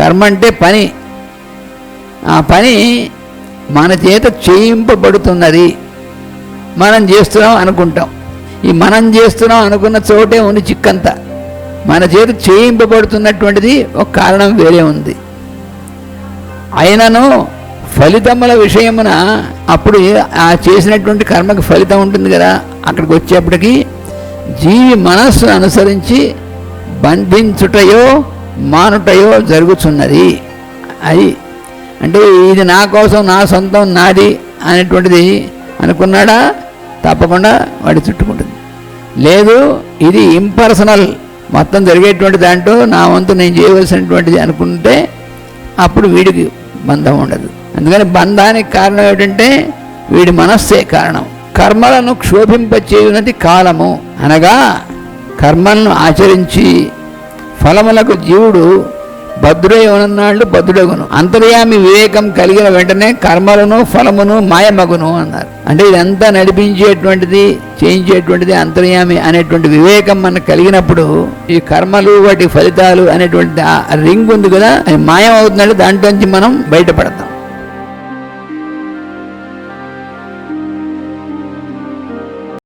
కర్మ అంటే పని. ఆ పని మన చేత చేయింపబడుతున్నది. మనం చేస్తున్నాం అనుకుంటాం. ఈ మనం చేస్తున్నాం అనుకున్న చోటే ఉంది చిక్కంతా. మన చేత చేయింపబడుతున్నటువంటిది ఒక కారణం వేరే ఉంది. అయినను ఫలితముల విషయమున అప్పుడు ఆ చేసినటువంటి కర్మకి ఫలితం ఉంటుంది కదా. అక్కడికి వచ్చేప్పటికి జీవి మనస్సును అనుసరించి బంధించుటయో మానుటయో జరుగుతున్నది. అది అంటే ఇది నా కోసం, నా సొంతం, నాది అనేటువంటిది అనుకున్నాడా తప్పకుండా వాడి చుట్టుకుంటుంది. లేదు ఇది ఇంపర్సనల్, మొత్తం జరిగేటువంటి దాంట్లో నా వంతు నేను చేయవలసినటువంటిది అనుకుంటే అప్పుడు వీడికి బంధం ఉండదు. అందుకని బంధానికి కారణం ఏమిటంటే వీడి మనస్సే కారణం. కర్మలను క్షోభింపచేయునది కాలము అనగా కర్మలను ఆచరించి ఫలములకు జీవుడు భద్రుడైనాళ్ళు భద్రుడగును. అంతర్యామి వివేకం కలిగిన వెంటనే కర్మలను ఫలమును మాయమగును అన్నారు. అంటే ఇదంతా నడిపించేటువంటిది, చేయించేటువంటిది అంతర్యామి అనేటువంటి వివేకం మనకు కలిగినప్పుడు ఈ కర్మలు వాటి ఫలితాలు అనేటువంటి ఆ రింగ్ ఉంది కదా, అది మాయం అవుతుందంటే దాంట్లోంచి మనం బయటపడతాం.